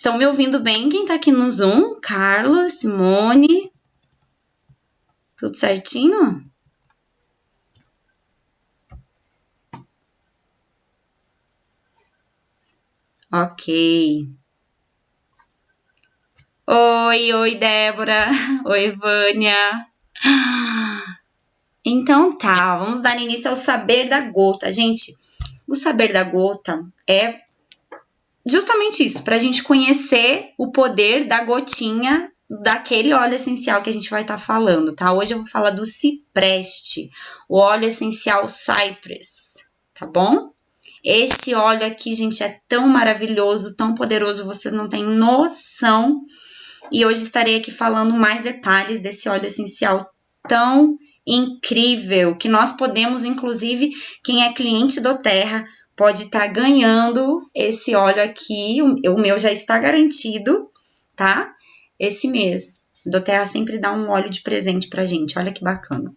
Estão me ouvindo bem? Quem tá aqui no Zoom? Carlos, Simone. Tudo certinho? Ok. Oi, Débora. Oi, Vânia. Então tá, vamos dar início ao saber da gota. Gente, o saber da gota é justamente isso, pra gente conhecer o poder da gotinha daquele óleo essencial que a gente vai estar falando, tá? Hoje eu vou falar do cipreste, o óleo essencial Cypress, tá bom? Esse óleo aqui, gente, é tão maravilhoso, tão poderoso, vocês não têm noção. E hoje estarei aqui falando mais detalhes desse óleo essencial tão incrível, que nós podemos, inclusive, quem é cliente do Terra, pode estar ganhando esse óleo aqui. O meu já está garantido, tá? Esse mês. Do Terra sempre dá um óleo de presente pra gente, olha que bacana.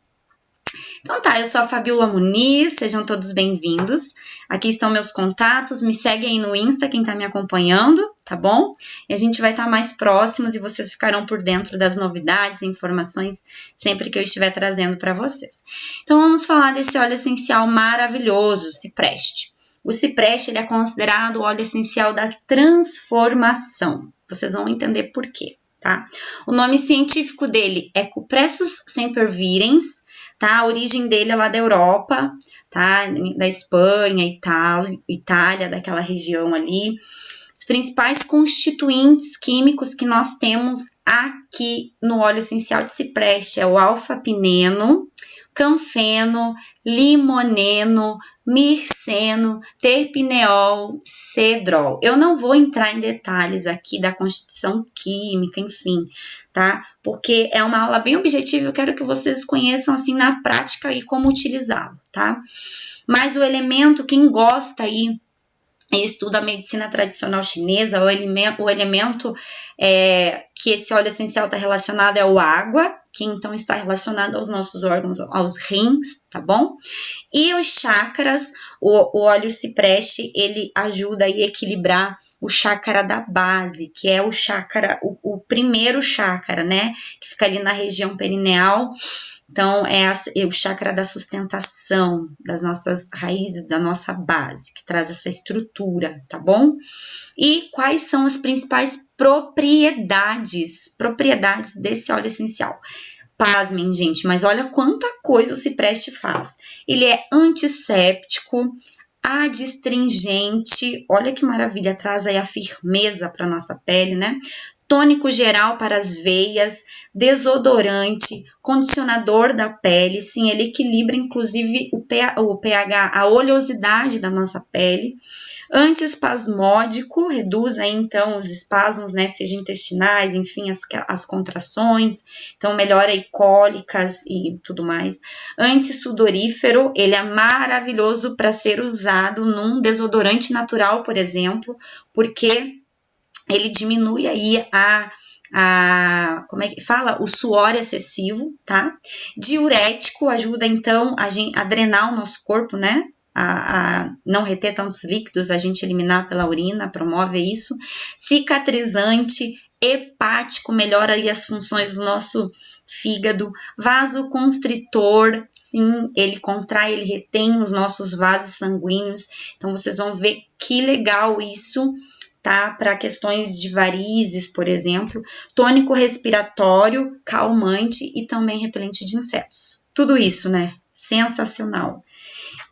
Então tá, eu sou a Fabiola Muniz, sejam todos bem-vindos. Aqui estão meus contatos, me seguem aí no Insta, quem tá me acompanhando, tá bom? E a gente vai estar mais próximos e vocês ficarão por dentro das novidades e informações sempre que eu estiver trazendo para vocês. Então vamos falar desse óleo essencial maravilhoso, cipreste. O cipreste ele é considerado o óleo essencial da transformação. Vocês vão entender por quê, tá? O nome científico dele é Cupressus sempervirens, tá? A origem dele é lá da Europa, tá? Da Espanha, Itália, daquela região ali. Os principais constituintes químicos que nós temos aqui no óleo essencial de cipreste é o alfa-pineno, canfeno, limoneno, mirceno, terpineol, cedrol. Eu não vou entrar em detalhes aqui da constituição química, enfim, tá? Porque é uma aula bem objetiva, eu quero que vocês conheçam assim na prática e como utilizá-lo, tá? Mas o elemento, quem gosta aí e estuda a medicina tradicional chinesa, o elemento que esse óleo essencial está relacionado é o água, que então está relacionado aos nossos órgãos, aos rins, tá bom? E os chakras, o óleo cipreste, ele ajuda a equilibrar o chakra da base, que é o chakra, o primeiro chakra, né? Que fica ali na região perineal. Então, é o chakra da sustentação, das nossas raízes, da nossa base, que traz essa estrutura, tá bom? E quais são as principais propriedades desse óleo essencial? Pasmem, gente, mas olha quanta coisa o cipreste faz. Ele é antisséptico, adstringente, olha que maravilha, traz aí a firmeza para nossa pele, né? Tônico geral para as veias, desodorante, condicionador da pele, sim, ele equilibra inclusive o pH, a oleosidade da nossa pele, antiespasmódico, reduz aí então os espasmos, né, seja intestinais, enfim, as contrações, então melhora aí cólicas e tudo mais. Antissudorífero, ele é maravilhoso para ser usado num desodorante natural, por exemplo, porque ele diminui aí como é que fala? O suor excessivo, tá? Diurético, ajuda então a drenar o nosso corpo, né? A não reter tantos líquidos, a gente eliminar pela urina, promove isso. Cicatrizante, hepático, melhora aí as funções do nosso fígado. Vasoconstritor, sim, ele contrai, ele retém os nossos vasos sanguíneos. Então, vocês vão ver que legal isso, tá? Para questões de varizes, por exemplo, tônico respiratório, calmante e também repelente de insetos. Tudo isso, né? Sensacional.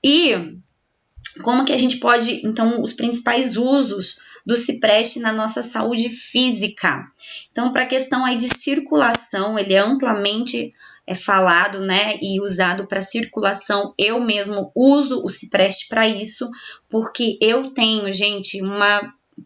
E como que a gente pode, então, os principais usos do cipreste na nossa saúde física? Então, para a questão aí de circulação, ele é amplamente falado, né, e usado para circulação. Eu mesmo uso o cipreste para isso, porque eu tenho, gente,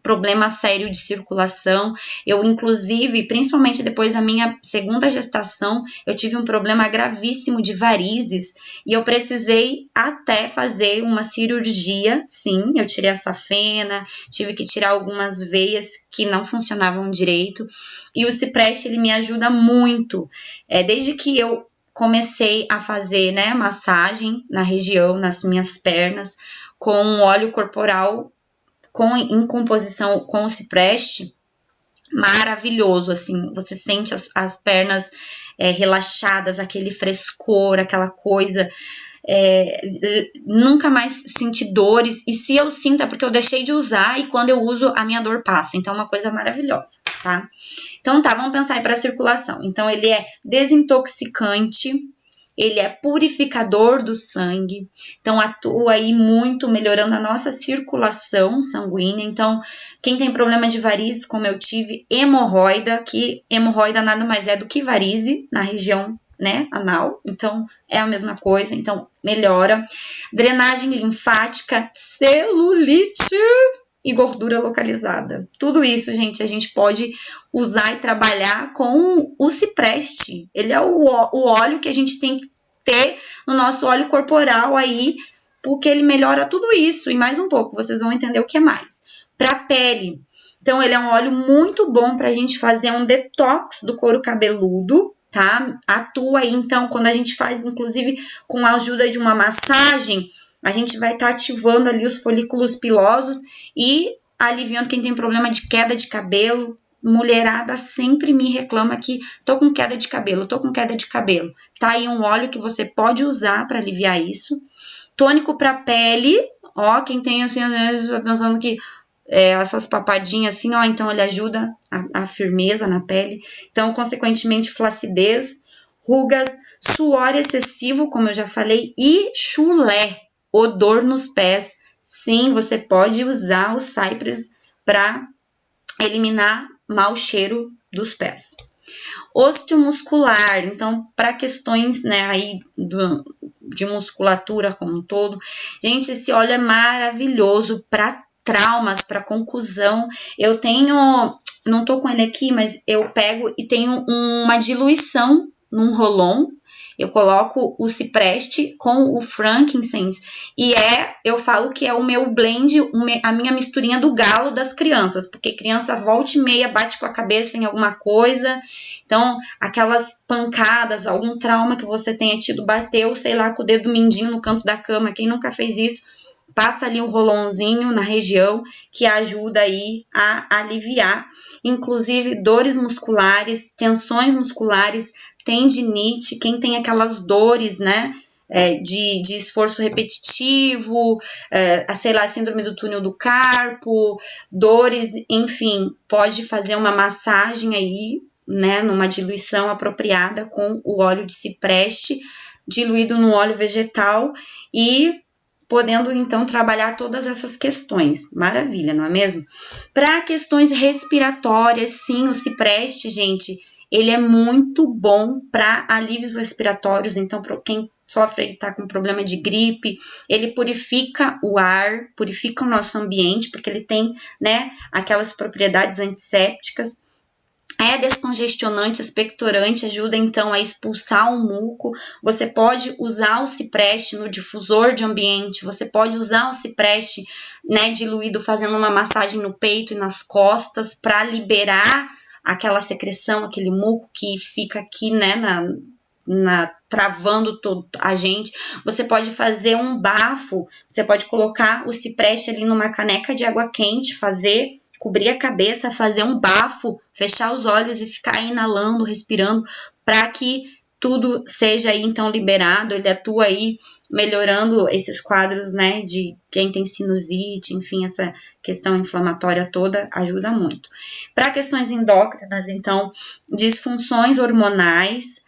problema sério de circulação. Eu, inclusive, principalmente depois da minha segunda gestação, eu tive um problema gravíssimo de varizes e eu precisei até fazer uma cirurgia, sim, eu tirei a safena, tive que tirar algumas veias que não funcionavam direito e o cipreste, ele me ajuda muito. Desde que eu comecei a fazer, né, massagem na região, nas minhas pernas, com óleo corporal em composição com o cipreste, maravilhoso, assim, você sente as pernas relaxadas, aquele frescor, aquela coisa, nunca mais senti dores, e se eu sinto é porque eu deixei de usar e quando eu uso a minha dor passa, então é uma coisa maravilhosa, tá? Então tá, vamos pensar aí para circulação. Então ele é desintoxicante, ele é purificador do sangue, então atua aí muito melhorando a nossa circulação sanguínea. Então, quem tem problema de varizes, como eu tive, hemorroida, que hemorroida nada mais é do que varize na região, né, anal, então é a mesma coisa, então melhora. Drenagem linfática, celulite e gordura localizada. Tudo isso, gente, a gente pode usar e trabalhar com o cipreste. Ele é o óleo que a gente tem que ter no nosso óleo corporal aí, porque ele melhora tudo isso e mais um pouco. Vocês vão entender o que é mais. Para pele, então ele é um óleo muito bom para a gente fazer um detox do couro cabeludo, tá? Atua aí, então, quando a gente faz, inclusive, com a ajuda de uma massagem, a gente vai estar ativando ali os folículos pilosos e aliviando quem tem problema de queda de cabelo. Mulherada sempre me reclama que tô com queda de cabelo, Tá aí um óleo que você pode usar para aliviar isso. Tônico para pele, ó, quem tem assim, às vezes pensando que essas papadinhas assim, ó, então ele ajuda a firmeza na pele. Então, consequentemente, flacidez, rugas, suor excessivo, como eu já falei, e chulé, odor nos pés. Sim, você pode usar o Cypress para eliminar mau cheiro dos pés. Osteomuscular, então, para questões, né, aí de musculatura como um todo. Gente, esse óleo é maravilhoso para traumas, para concussão. Eu tenho, não tô com ele aqui, mas eu pego e tenho uma diluição num rolon. Eu coloco o cipreste com o frankincense e eu falo que é o meu blend, a minha misturinha do galo das crianças, porque criança volta e meia bate com a cabeça em alguma coisa, então aquelas pancadas, algum trauma que você tenha tido, bateu, sei lá, com o dedo mindinho no canto da cama, quem nunca fez isso, passa ali um rolãozinho na região que ajuda aí a aliviar, inclusive dores musculares, tensões musculares, tendinite, quem tem aquelas dores, né, de esforço repetitivo, sei lá, síndrome do túnel do carpo, dores, enfim, pode fazer uma massagem aí, né, numa diluição apropriada com o óleo de cipreste, diluído no óleo vegetal e podendo então trabalhar todas essas questões. Maravilha, não é mesmo? Para questões respiratórias, sim, o cipreste, gente, ele é muito bom para alívios respiratórios, então para quem sofre e está com problema de gripe, ele purifica o ar, purifica o nosso ambiente, porque ele tem, né, aquelas propriedades antissépticas. É descongestionante, expectorante, ajuda então a expulsar o muco. Você pode usar o cipreste no difusor de ambiente, você pode usar o cipreste, né, diluído fazendo uma massagem no peito e nas costas para liberar aquela secreção, aquele muco que fica aqui, né, travando todo a gente. Você pode fazer um bafo, você pode colocar o cipreste ali numa caneca de água quente, cobrir a cabeça, fazer um bafo, fechar os olhos e ficar inalando, respirando, para que tudo seja aí então liberado. Ele atua aí melhorando esses quadros, né, de quem tem sinusite, enfim, essa questão inflamatória toda ajuda muito. Para questões endócrinas, então, disfunções hormonais,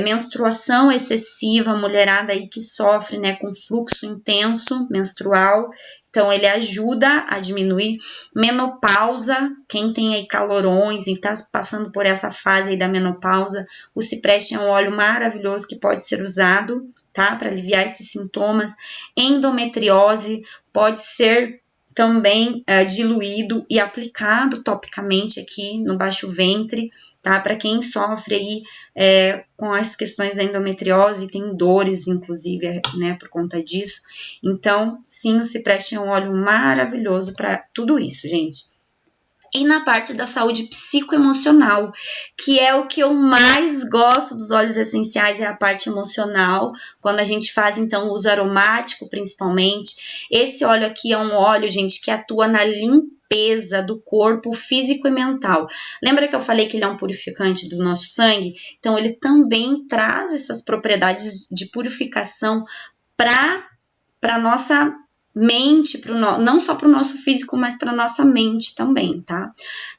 menstruação excessiva, mulherada aí que sofre, né, com fluxo intenso menstrual, então ele ajuda a diminuir. Menopausa, quem tem aí calorões e está passando por essa fase aí da menopausa, o cipreste é um óleo maravilhoso que pode ser usado, tá, para aliviar esses sintomas. Endometriose pode ser também diluído e aplicado topicamente aqui no baixo ventre, tá? Para quem sofre aí com as questões da endometriose, tem dores, inclusive, né, por conta disso. Então, sim, o cipreste é um óleo maravilhoso para tudo isso, gente. E na parte da saúde psicoemocional, que é o que eu mais gosto dos óleos essenciais, é a parte emocional, quando a gente faz, então, uso aromático, principalmente. Esse óleo aqui é um óleo, gente, que atua na limpeza do corpo físico e mental. Lembra que eu falei que ele é um purificante do nosso sangue? Então, ele também traz essas propriedades de purificação para nossa mente, não só para o nosso físico, mas para nossa mente também, tá?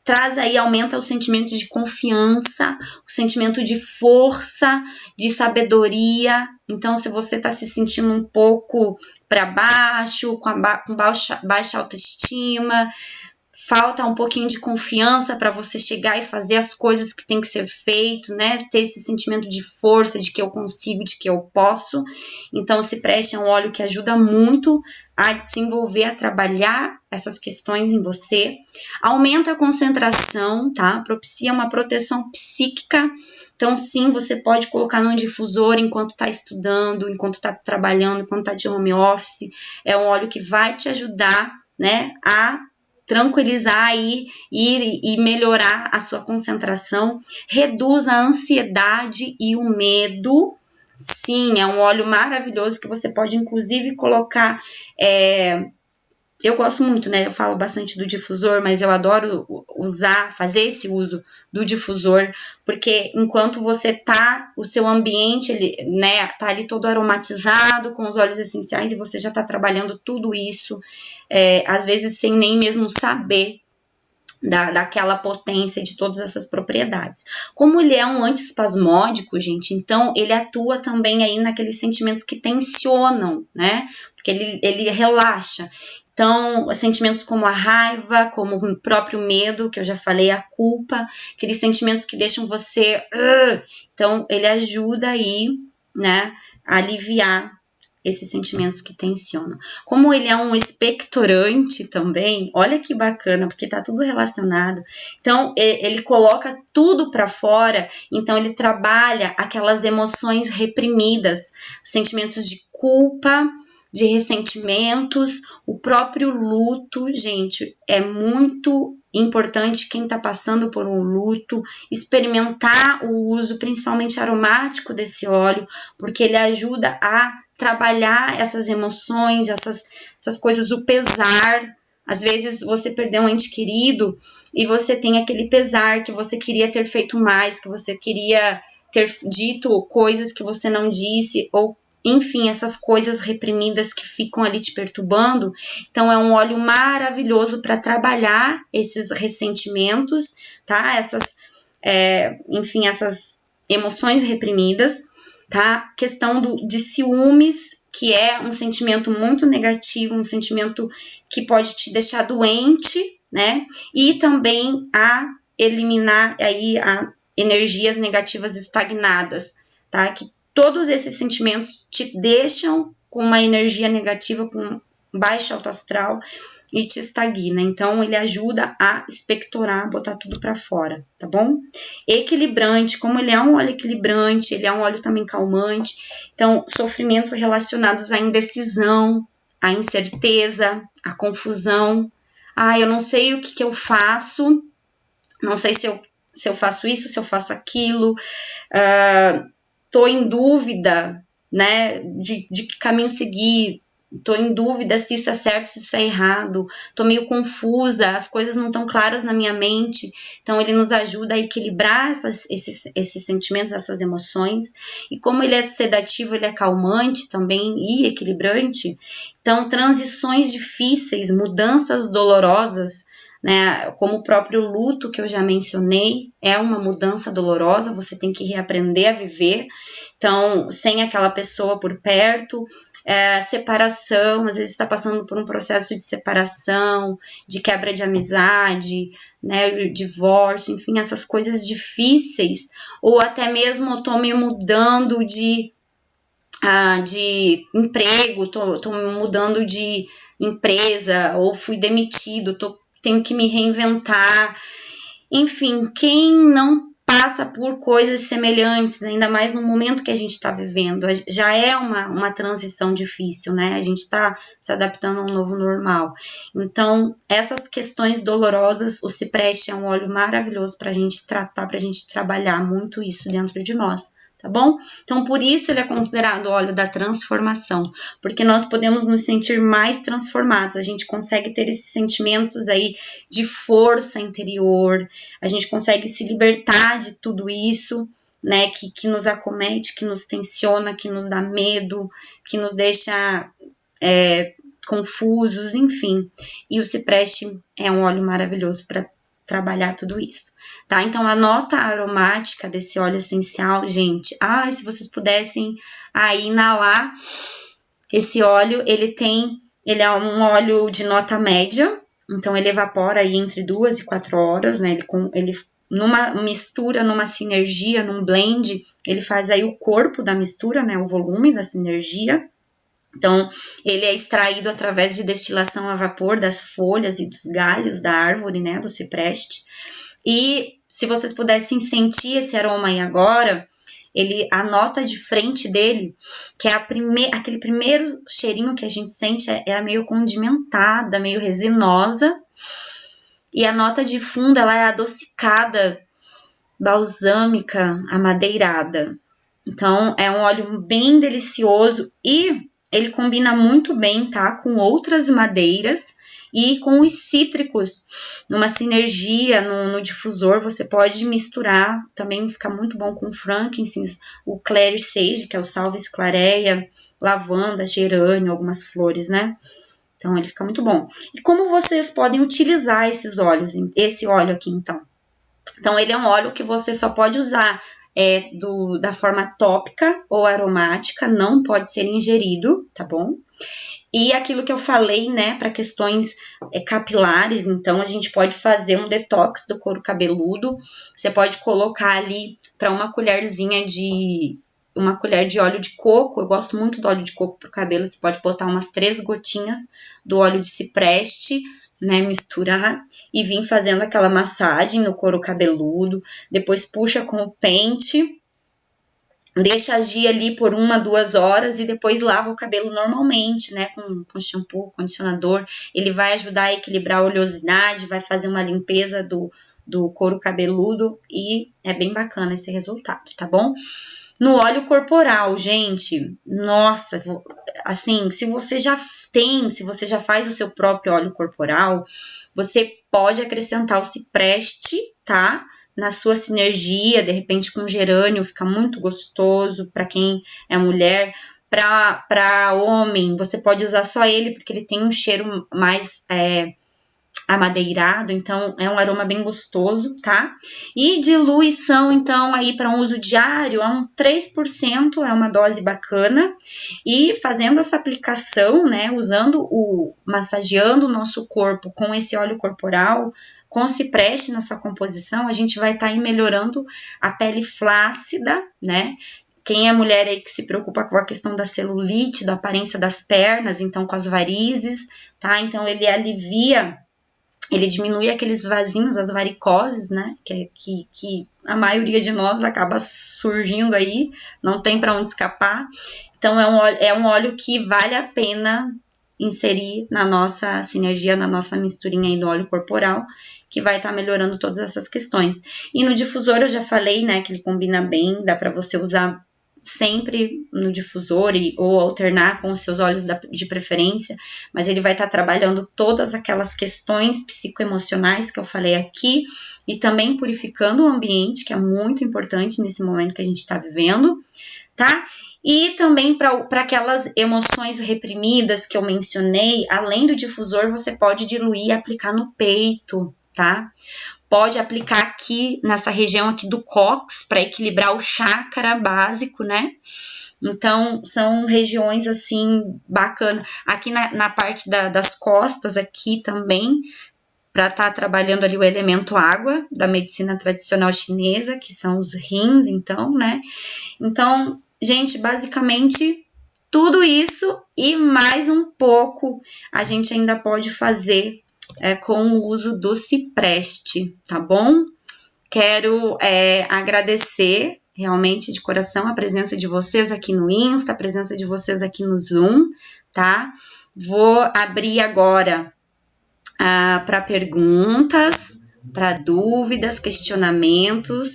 Traz aí, aumenta o sentimento de confiança, o sentimento de força, de sabedoria. Então, se você está se sentindo um pouco para baixo, com baixa autoestima, falta um pouquinho de confiança para você chegar e fazer as coisas que tem que ser feito, né? Ter esse sentimento de força, de que eu consigo, de que eu posso. Então, o cipreste é um óleo que ajuda muito a desenvolver, a trabalhar essas questões em você. Aumenta a concentração, tá? Propicia uma proteção psíquica. Então, sim, você pode colocar num difusor enquanto está estudando, enquanto está trabalhando, enquanto está de home office. É um óleo que vai te ajudar, né, a tranquilizar aí e melhorar a sua concentração, reduz a ansiedade e o medo. Sim, é um óleo maravilhoso que você pode inclusive colocar, eu gosto muito, né? Eu falo bastante do difusor, mas eu adoro fazer esse uso do difusor, porque enquanto você o seu ambiente, ele, né, tá ali todo aromatizado com os óleos essenciais e você já tá trabalhando tudo isso, às vezes sem nem mesmo saber daquela potência de todas essas propriedades. Como ele é um antiespasmódico, gente, então ele atua também aí naqueles sentimentos que tensionam, né? Porque ele relaxa. Então, sentimentos como a raiva, como o próprio medo, que eu já falei, a culpa, aqueles sentimentos que deixam você... Então, ele ajuda aí, né, a aliviar esses sentimentos que tensionam. Como ele é um expectorante também, olha que bacana, porque tá tudo relacionado. Então, ele coloca tudo para fora, então ele trabalha aquelas emoções reprimidas, sentimentos de culpa, de ressentimentos, o próprio luto, gente, é muito importante quem está passando por um luto, experimentar o uso, principalmente aromático desse óleo, porque ele ajuda a trabalhar essas emoções, essas coisas, o pesar. Às vezes você perdeu um ente querido e você tem aquele pesar que você queria ter feito mais, que você queria ter dito coisas que você não disse, ou enfim, essas coisas reprimidas que ficam ali te perturbando. Então, é um óleo maravilhoso para trabalhar esses ressentimentos, tá? Essas emoções reprimidas, tá? Questão de ciúmes, que é um sentimento muito negativo, um sentimento que pode te deixar doente, né? E também a eliminar aí energias negativas estagnadas, tá? Que todos esses sentimentos te deixam com uma energia negativa, com baixa autoastral e te estagna. Então, ele ajuda a expectorar, botar tudo para fora, tá bom? Equilibrante, como ele é um óleo equilibrante, ele é um óleo também calmante. Então, sofrimentos relacionados à indecisão, à incerteza, à confusão. Eu não sei o que eu faço, não sei se eu faço isso, se eu faço aquilo, tô em dúvida, né, de que caminho seguir, tô em dúvida se isso é certo, se isso é errado, tô meio confusa, as coisas não estão claras na minha mente. Então, ele nos ajuda a equilibrar esses sentimentos, essas emoções. E como ele é sedativo, ele é calmante também e equilibrante. Então, transições difíceis, mudanças dolorosas, né, como o próprio luto que eu já mencionei, é uma mudança dolorosa, você tem que reaprender a viver, então, sem aquela pessoa por perto, separação, às vezes está passando por um processo de separação, de quebra de amizade, né, divórcio, enfim, essas coisas difíceis, ou até mesmo eu tô me mudando de emprego, tô mudando de empresa, ou fui demitido, tenho que me reinventar. Enfim, quem não passa por coisas semelhantes, ainda mais no momento que a gente está vivendo. Já é uma transição difícil, né? A gente está se adaptando a um novo normal. Então, essas questões dolorosas, o cipreste é um óleo maravilhoso para a gente tratar, para a gente trabalhar muito isso dentro de nós. Tá bom? Então, por isso ele é considerado óleo da transformação, porque nós podemos nos sentir mais transformados, a gente consegue ter esses sentimentos aí de força interior, a gente consegue se libertar de tudo isso, né, que nos acomete, que nos tensiona, que nos dá medo, que nos deixa confusos, enfim. E o cipreste é um óleo maravilhoso para trabalhar tudo isso, tá? Então, a nota aromática desse óleo essencial, gente, se vocês pudessem aí inalar esse óleo, ele é um óleo de nota média, então ele evapora aí entre 2 e 4 horas, né? Ele numa mistura, numa sinergia, num blend, ele faz aí o corpo da mistura, né? O volume da sinergia. Então, ele é extraído através de destilação a vapor das folhas e dos galhos da árvore, né, do cipreste. E se vocês pudessem sentir esse aroma aí agora, a nota de frente dele, que é aquele primeiro cheirinho que a gente sente, é meio condimentada, meio resinosa. E a nota de fundo, ela é adocicada, balsâmica, amadeirada. Então, é um óleo bem delicioso e ele combina muito bem, tá? Com outras madeiras e com os cítricos. Numa sinergia, no difusor, você pode misturar. Também fica muito bom com frankincense, o clary sage, que é o salves clareia, lavanda, gerânio, algumas flores, né? Então, ele fica muito bom. E como vocês podem utilizar esses óleos? Esse óleo aqui, então. Então, ele é um óleo que você só pode usar da forma tópica ou aromática, não pode ser ingerido, tá bom? E aquilo que eu falei, né, para questões capilares, então a gente pode fazer um detox do couro cabeludo, você pode colocar ali para uma colher de óleo de coco, eu gosto muito do óleo de coco pro cabelo, você pode botar umas 3 gotinhas do óleo de cipreste, né, misturar e vir fazendo aquela massagem no couro cabeludo, depois puxa com o pente, deixa agir ali por 1, 2 horas e depois lava o cabelo normalmente, né, com shampoo, condicionador. Ele vai ajudar a equilibrar a oleosidade, vai fazer uma limpeza do couro cabeludo e é bem bacana esse resultado, tá bom? No óleo corporal, gente, nossa, assim, se você já faz o seu próprio óleo corporal, você pode acrescentar o cipreste, tá? Na sua sinergia, de repente com gerânio, fica muito gostoso para quem é mulher. Para homem, você pode usar só ele, porque ele tem um cheiro mais amadeirado, então é um aroma bem gostoso, tá? E diluição, então, aí para um uso diário, é um 3%, é uma dose bacana. E fazendo essa aplicação, né, massageando o nosso corpo com esse óleo corporal, com cipreste na sua composição, a gente vai estar aí melhorando a pele flácida, né? Quem é mulher aí que se preocupa com a questão da celulite, da aparência das pernas, então com as varizes, tá? Então ele diminui aqueles vasinhos, as varicoses, né? Que a maioria de nós acaba surgindo aí, não tem para onde escapar. Então, é um óleo que vale a pena inserir na nossa sinergia, na nossa misturinha aí do óleo corporal, que vai estar melhorando todas essas questões. E no difusor eu já falei, né, que ele combina bem, dá para você usar sempre no difusor ou alternar com os seus óleos de preferência, mas ele vai estar trabalhando todas aquelas questões psicoemocionais que eu falei aqui e também purificando o ambiente, que é muito importante nesse momento que a gente está vivendo, tá? E também para aquelas emoções reprimidas que eu mencionei, além do difusor, você pode diluir e aplicar no peito, tá? Pode aplicar aqui nessa região aqui do cóccix para equilibrar o chakra básico, né? Então, são regiões assim bacanas. Aqui na parte das costas aqui também, para estar trabalhando ali o elemento água da medicina tradicional chinesa, que são os rins, então, né? Então, gente, basicamente tudo isso e mais um pouco a gente ainda pode fazer com o uso do cipreste, tá bom? Quero agradecer realmente de coração a presença de vocês aqui no Insta, a presença de vocês aqui no Zoom, tá? Vou abrir agora para perguntas, para dúvidas, questionamentos.